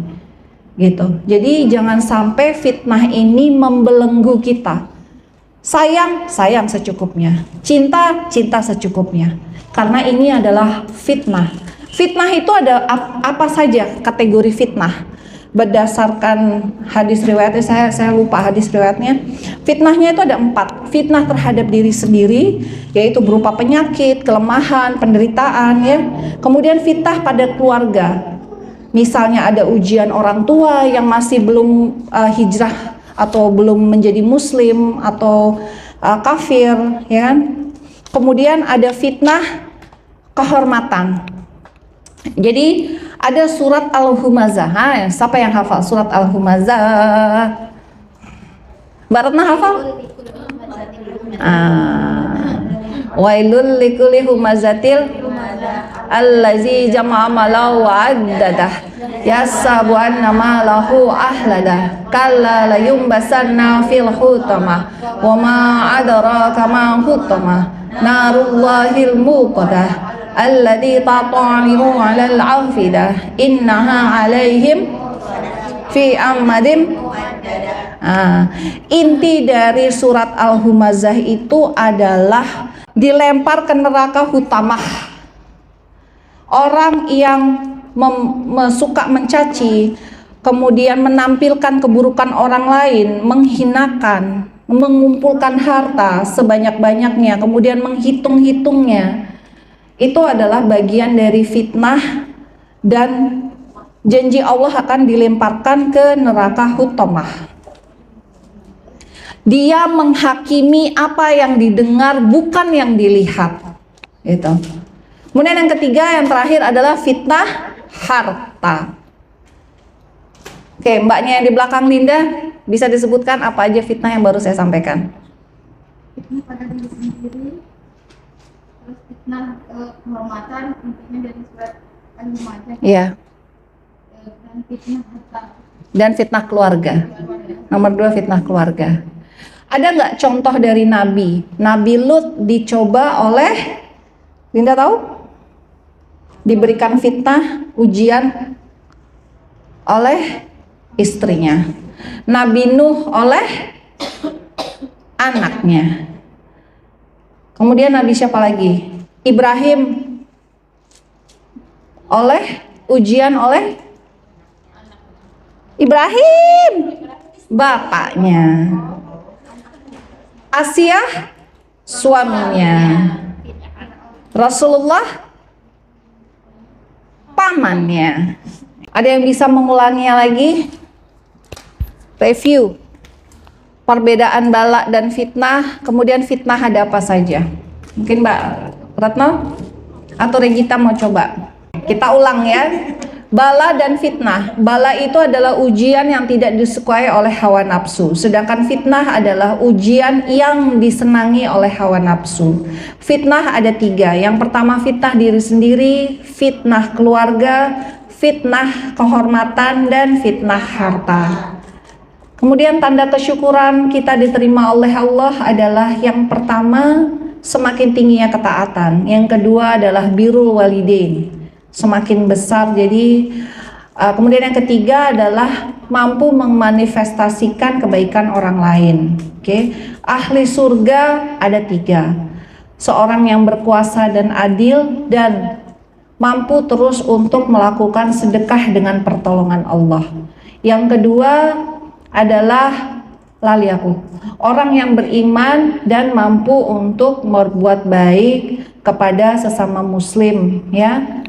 gitu. Jadi jangan sampai fitnah ini membelenggu kita. Sayang secukupnya, cinta secukupnya, karena ini adalah fitnah. Fitnah itu ada apa saja kategori fitnah? Berdasarkan hadis riwayatnya, saya lupa hadis riwayatnya. Fitnahnya itu ada 4. Fitnah terhadap diri sendiri, yaitu berupa penyakit, kelemahan, penderitaan, ya. Kemudian fitnah pada keluarga. Misalnya ada ujian orang tua yang masih belum hijrah atau belum menjadi muslim atau kafir, ya. Kemudian ada fitnah kehormatan. Jadi ada surat Al-Humazah. Siapa yang hafal surat Al-Humazah? Mbak Ratna hafal? Wailul likulli humazatil allazi jama'a malahu wa addadah yasabu anna malahu ahladah kalla layumbasanna fil hutamah wa ma adraka ma hutamah narullahil muqadah alladzi tata'inu 'alal 'afidah innaha 'alaihim fi amadim. Inti dari surat Al-Humazah itu adalah dilempar ke neraka hutamah. Orang yang suka mencaci, kemudian menampilkan keburukan orang lain, menghinakan, mengumpulkan harta sebanyak-banyaknya, kemudian menghitung-hitungnya, itu adalah bagian dari fitnah, dan janji Allah akan dilemparkan ke neraka hutamah. Dia menghakimi apa yang didengar, bukan yang dilihat, gitu. Kemudian yang ketiga, yang terakhir adalah fitnah harta. Oke, mbaknya yang di belakang Linda, Bisa disebutkan apa aja fitnah yang baru saya sampaikan? Fitnah pada diri sendiri, terus fitnah kehormatan, intinya dari surat Al-Ma'idah. Iya. Dan fitnah harta. Dan fitnah keluarga. Nomor 2 fitnah keluarga. Ada nggak contoh dari Nabi? Nabi Lut dicoba oleh, Linda tahu? Diberikan fitnah, ujian oleh istrinya. Nabi Nuh oleh anaknya. Kemudian Nabi siapa lagi? Ibrahim oleh ujian oleh Ibrahim, bapaknya. Asia, suaminya. Rasulullah, pamannya. Ada yang bisa mengulanginya lagi? Review perbedaan bala dan fitnah, kemudian fitnah ada apa saja? Mungkin Mbak Retno atau Regita mau coba? Kita ulang ya. Bala dan fitnah. Bala itu adalah ujian yang tidak disukai oleh hawa nafsu, sedangkan fitnah adalah ujian yang disenangi oleh hawa nafsu. Fitnah ada 3. Yang pertama fitnah diri sendiri, fitnah keluarga, fitnah kehormatan, dan fitnah harta. Kemudian tanda kesyukuran kita diterima oleh Allah adalah yang pertama semakin tingginya ketaatan, yang kedua adalah birrul walidain, semakin besar. Jadi kemudian yang ketiga adalah mampu memanifestasikan kebaikan orang lain. Oke. Ahli surga ada 3, seorang yang berkuasa dan adil dan mampu terus untuk melakukan sedekah dengan pertolongan Allah. Yang kedua adalah laliaku, orang yang beriman dan mampu untuk berbuat baik kepada sesama muslim, ya,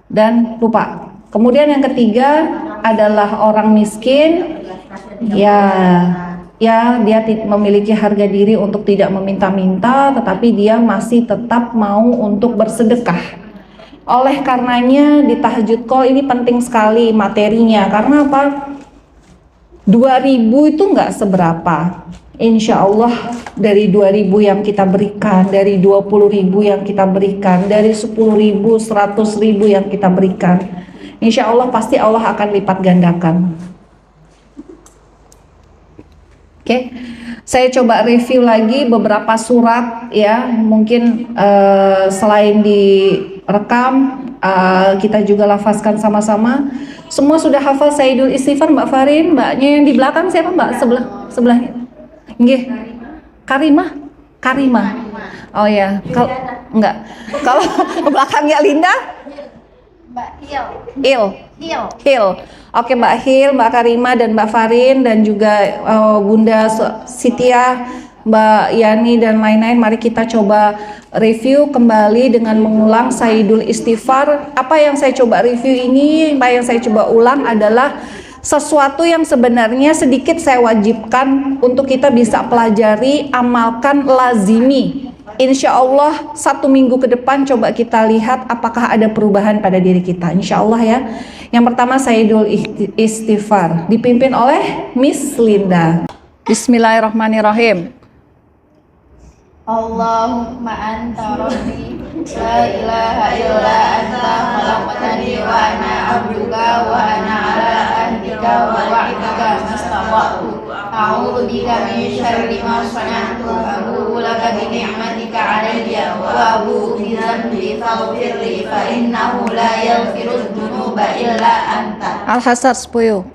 dan lupa. Kemudian yang ketiga adalah orang miskin, ya dia memiliki harga diri untuk tidak meminta-minta, tetapi dia masih tetap mau untuk bersedekah. Oleh karenanya di tahajud call ini penting sekali materinya, karena apa? 2.000 itu nggak seberapa. Insya Allah dari 2.000 yang kita berikan, dari 20.000 yang kita berikan, dari 10.000, 100.000 yang kita berikan, insya Allah pasti Allah akan lipat gandakan. Oke, saya coba review lagi beberapa surat ya, mungkin selain direkam kita juga lafazkan sama-sama. Semua sudah hafal Sayyidul Istighfar, Mbak Farin? Mbaknya yang di belakang siapa, Mbak? Sebelahnya. Nggih. Karimah. Oh ya, enggak. Kalau belakangnya Linda? Mbak Hil. Oke, Mbak Hil, Mbak Karimah dan Mbak Farin dan juga Bunda Sitia, Mbak Yani dan lain-lain. Mari kita coba review kembali dengan mengulang Sayyidul Istighfar. Apa yang saya coba review ini, apa yang saya coba ulang adalah sesuatu yang sebenarnya sedikit saya wajibkan untuk kita bisa pelajari, amalkan, lazimi. Insya Allah 1 minggu ke depan coba kita lihat apakah ada perubahan pada diri kita. Insya Allah ya. Yang pertama Sayyidul Istighfar dipimpin oleh Miss Linda. Bismillahirrahmanirrahim. Allahumma anta rabbi la ilaha illa anta khalaqtani wa ana abduka wa ana ala ahdika wa wa'dika mastata'tu a'udzu bika min syarri ma sana'tu abu'u laka bi ni'matika 'alayya wa abu'u bi dhanbi faghfir li fa innahu la yaghfiru dzunuba illa anta. Al-Hasr 10.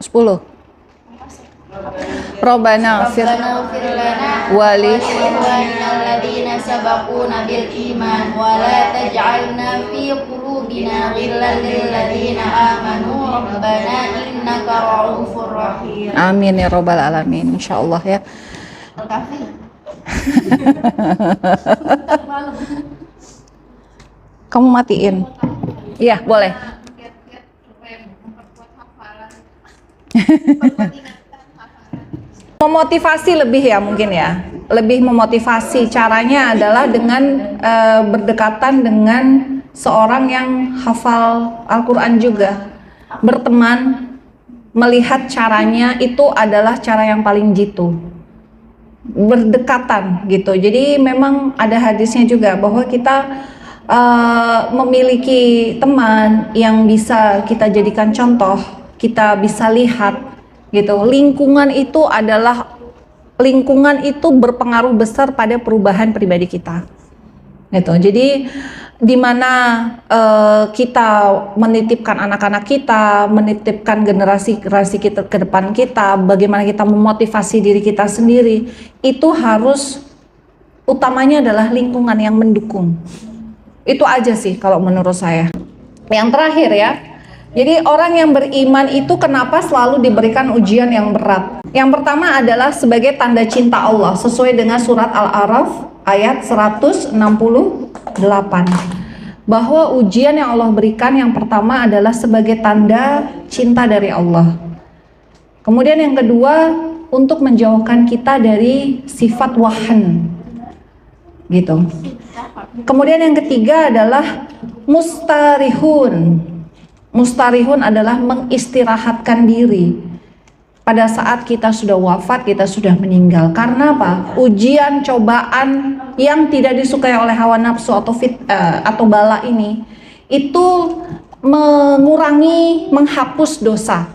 Rabbana fir lana wali alladzina sabaquna bil iman wa la taj'alna fi qulubina ghillan lil ladzina amanu rabbana innaka ra'ufur rahim. Amin ya rabbal alamin. Insyaallah ya. Kamu matiin. Iya, boleh. Memotivasi lebih ya mungkin ya, lebih memotivasi. Caranya adalah dengan berdekatan dengan seorang yang hafal Al-Quran juga, berteman melihat caranya itu adalah cara yang paling jitu, berdekatan gitu. Jadi memang ada hadisnya juga bahwa kita memiliki teman yang bisa kita jadikan contoh, kita bisa lihat gitu. Lingkungan itu berpengaruh besar pada perubahan pribadi kita gitu. Jadi di mana kita menitipkan anak-anak kita, menitipkan generasi kita ke depan kita, bagaimana kita memotivasi diri kita sendiri, itu harus utamanya adalah lingkungan yang mendukung. Itu aja sih kalau menurut saya. Yang terakhir ya, jadi orang yang beriman itu kenapa selalu diberikan ujian yang berat? Yang pertama adalah sebagai tanda cinta Allah, sesuai dengan surat Al-A'raf ayat 168, bahwa ujian yang Allah berikan yang pertama adalah sebagai tanda cinta dari Allah. Kemudian yang kedua, untuk menjauhkan kita dari sifat wahan gitu. Kemudian yang ketiga adalah mustarihun. Mustarihun adalah mengistirahatkan diri pada saat kita sudah wafat, kita sudah meninggal. Karena apa? Ujian, cobaan yang tidak disukai oleh hawa nafsu atau bala ini itu mengurangi, menghapus dosa.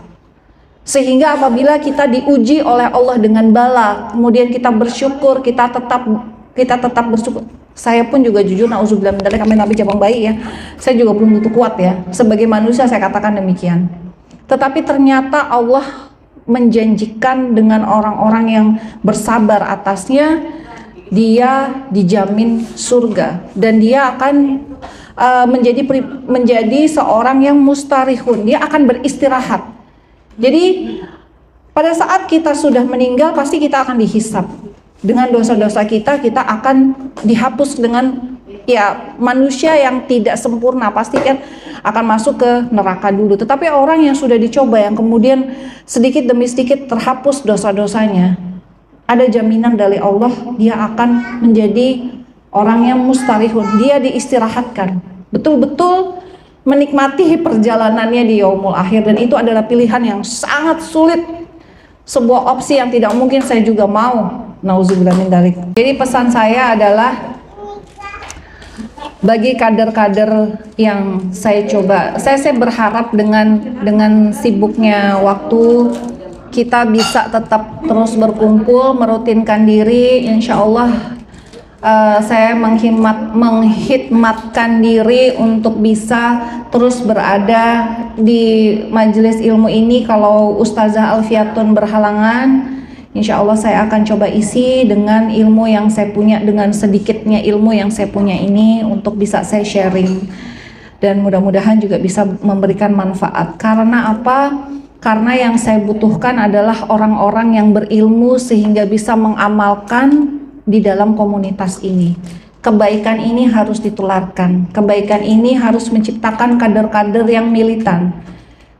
Sehingga apabila kita diuji oleh Allah dengan bala, kemudian kita bersyukur, kita tetap bersyukur. Saya pun juga jujur, nauzubillah min dzalik, amin nabi cabang bayi ya. Saya juga belum tentu kuat ya. Sebagai manusia saya katakan demikian. Tetapi ternyata Allah menjanjikan dengan orang-orang yang bersabar atasnya, dia dijamin surga dan dia akan menjadi seorang yang mustarihun. Dia akan beristirahat. Jadi pada saat kita sudah meninggal pasti kita akan dihisab. Dengan dosa-dosa kita akan dihapus dengan ya manusia yang tidak sempurna pasti kan akan masuk ke neraka dulu. Tetapi orang yang sudah dicoba, yang kemudian sedikit demi sedikit terhapus dosa-dosanya, ada jaminan dari Allah dia akan menjadi orang yang mustarihun. Dia diistirahatkan, betul-betul menikmati perjalanannya di yaumul akhir, dan itu adalah pilihan yang sangat sulit, sebuah opsi yang tidak mungkin saya juga mau. Nauzubillah min dzalik. Jadi pesan saya adalah bagi kader-kader yang saya berharap dengan sibuknya waktu kita bisa tetap terus berkumpul, merutinkan diri. Insya Allah saya menghikmatkan diri untuk bisa terus berada di majelis ilmu ini. Kalau Ustazah Alfiatun berhalangan, insya Allah saya akan coba isi dengan ilmu yang saya punya, dengan sedikitnya ilmu yang saya punya ini untuk bisa saya sharing, dan mudah-mudahan juga bisa memberikan manfaat. Karena apa? Karena yang saya butuhkan adalah orang-orang yang berilmu sehingga bisa mengamalkan di dalam komunitas ini. Kebaikan ini harus ditularkan, kebaikan ini harus menciptakan kader-kader yang militan.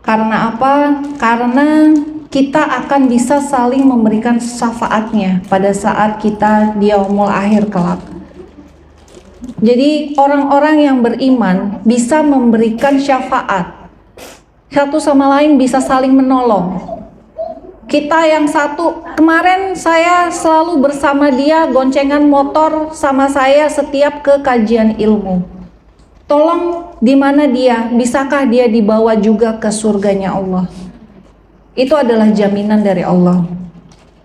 Karena apa? Karena kita akan bisa saling memberikan syafaatnya pada saat kita di yaumul akhir kelak. Jadi orang-orang yang beriman bisa memberikan syafaat, satu sama lain bisa saling menolong. Kita yang satu, kemarin saya selalu bersama dia, goncengan motor sama saya setiap ke kajian ilmu. Tolong di mana dia? Bisakah dia dibawa juga ke surganya Allah? Itu adalah jaminan dari Allah.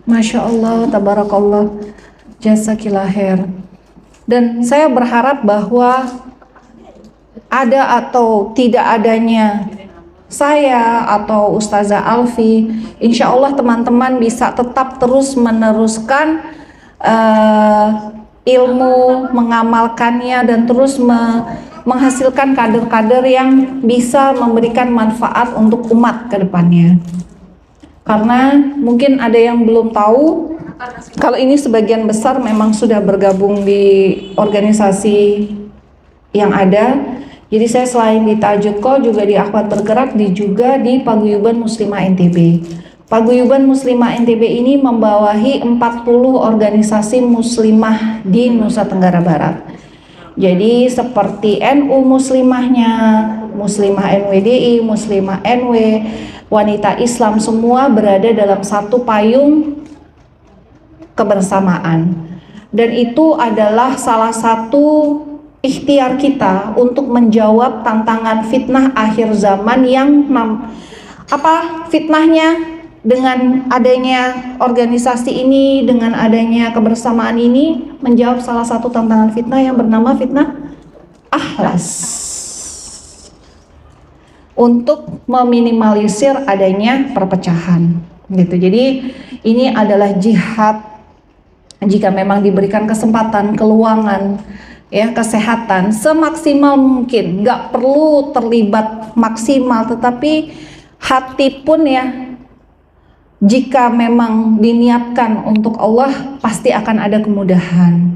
Masya Allah, tabarakallah, jazakillah khair. Dan saya berharap bahwa ada atau tidak adanya saya atau Ustazah Alfi, insya Allah teman-teman bisa tetap terus meneruskan ilmu, mengamalkannya, dan terus menghasilkan kader-kader yang bisa memberikan manfaat untuk umat ke depannya. Karena mungkin ada yang belum tahu, kalau ini sebagian besar memang sudah bergabung di organisasi yang ada. Jadi saya selain di Tajudko juga di Akhwat Bergerak, juga di Paguyuban Muslimah NTB. Paguyuban Muslimah NTB ini membawahi 40 organisasi muslimah di Nusa Tenggara Barat. Jadi seperti NU Muslimahnya, Muslimah NWDI, Muslimah NW, wanita Islam semua berada dalam satu payung kebersamaan. Dan itu adalah salah satu ikhtiar kita untuk menjawab tantangan fitnah akhir zaman yang fitnahnya dengan adanya organisasi ini, dengan adanya kebersamaan ini, menjawab salah satu tantangan fitnah yang bernama fitnah akhlas, untuk meminimalisir adanya perpecahan gitu. Jadi ini adalah jihad. Jika memang diberikan kesempatan, keluangan, ya, kesehatan semaksimal mungkin, nggak perlu terlibat maksimal, tetapi hati pun ya, jika memang diniatkan untuk Allah pasti akan ada kemudahan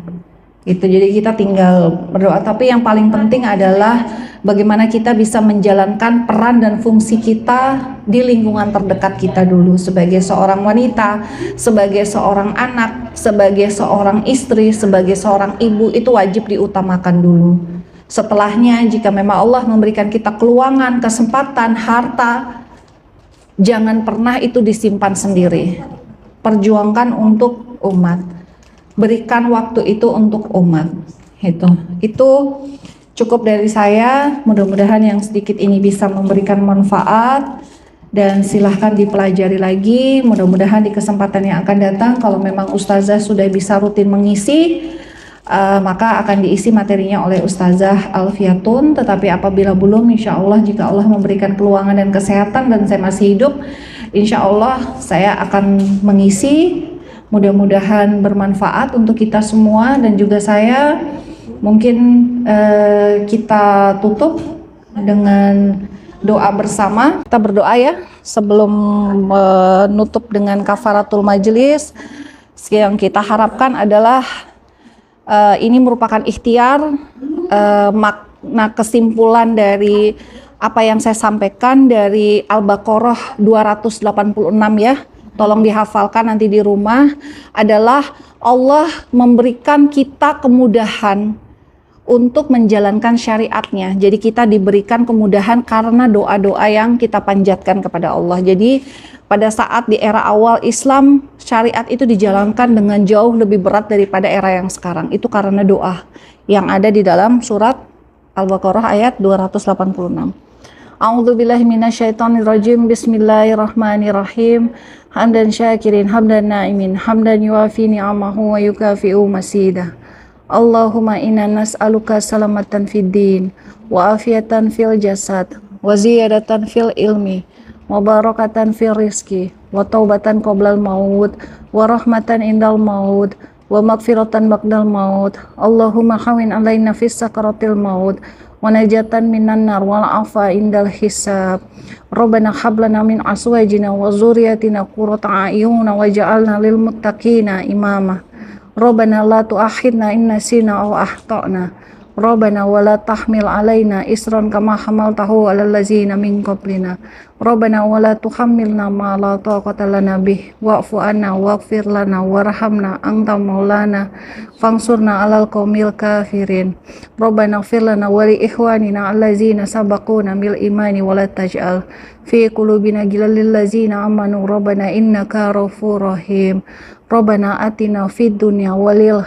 gitu. Jadi kita tinggal berdoa, tapi yang paling penting adalah bagaimana kita bisa menjalankan peran dan fungsi kita di lingkungan terdekat kita dulu, sebagai seorang wanita, sebagai seorang anak, sebagai seorang istri, sebagai seorang ibu, itu wajib diutamakan dulu. Setelahnya, jika memang Allah memberikan kita keluangan, kesempatan, harta, jangan pernah itu disimpan sendiri. Perjuangkan untuk umat. Berikan waktu itu untuk umat. Itu cukup dari saya. Mudah-mudahan yang sedikit ini bisa memberikan manfaat, dan silahkan dipelajari lagi. Mudah-mudahan di kesempatan yang akan datang, kalau memang Ustazah sudah bisa rutin mengisi, maka akan diisi materinya oleh Ustazah Alfiatun. Tetapi apabila belum, insya Allah jika Allah memberikan keluangan dan kesehatan dan saya masih hidup, insya Allah saya akan mengisi. Mudah-mudahan bermanfaat untuk kita semua. Dan juga saya mungkin kita tutup dengan doa bersama. Kita berdoa ya sebelum menutup dengan kafaratul majelis. Yang kita harapkan adalah ini merupakan ikhtiar, makna kesimpulan dari apa yang saya sampaikan dari Al-Baqarah 286 ya. Tolong dihafalkan nanti di rumah. Adalah Allah memberikan kita kemudahan untuk menjalankan syariatnya. Jadi kita diberikan kemudahan karena doa-doa yang kita panjatkan kepada Allah. Jadi pada saat di era awal Islam, syariat itu dijalankan dengan jauh lebih berat daripada era yang sekarang. Itu karena doa yang ada di dalam surat Al-Baqarah ayat 286. A'udzubillahi minasyaitonirrajim. Bismillahirrahmanirrahim. Hamdan syakirin, hamdan na'imin, hamdan yuafi ni'amahu wa yukafi'u masidah. Allahumma inna nas'aluka salamatan fid din wa afiatan fil jasad wa ziyadatan fil ilmi wa barakatan fil rizki wa taubatan qoblal maut wa rahmatan indal maut wa magfiratan ba'dal maut. Allahumma hawin alaina fis sakaratil maut wa najatan minan nar wal afa indal hisab. Rabbana hab lana min azwajina wa dzurriyyatina qurrata a'yun waj'alna lil muttaqina imama. Rabbana la tu'akhidna in nasina aw akhtana. Rabbana wa la tahmil alaina isran kama hamaltahu 'alal ladzina min qablina. Rabbana wa la tuhammilna ma la taqata lana bih wa'fu 'anna waghfir lana warhamna anta maulana fansurna 'alal qaumil kafirin. Rabbana ighfir lana wa li ikhwanina alladzina sabaquna bil imani wa la taj'al fi qulubina ghillan lil ladzina amanu. Rabbana innaka ghafurur rahim. Rabbana atina fid dunya walil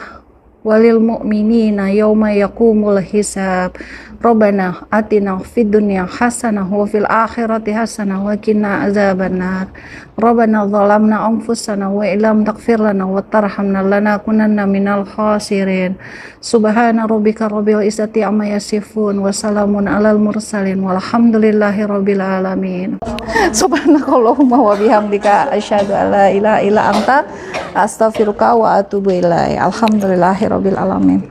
mu'minina yawma yaqumul hisab. Rabbana atina fid dunya hasanah wa fil akhirati hasanah wa qina azabannar. Rabbana zalamna anfusana wa illam taghfir lana wa tarhamna lanakunanna minal khasirin. Subhana rabbika rabbil izzati amma yasifun wa salamun alal mursalin walhamdulillahi rabbil alamin. Subhanakallahumma wa bihamdika asyhadu an la ilaha illa anta astaghfiruka wa atubu ilaik. Alhamdulillahirabbil alamin.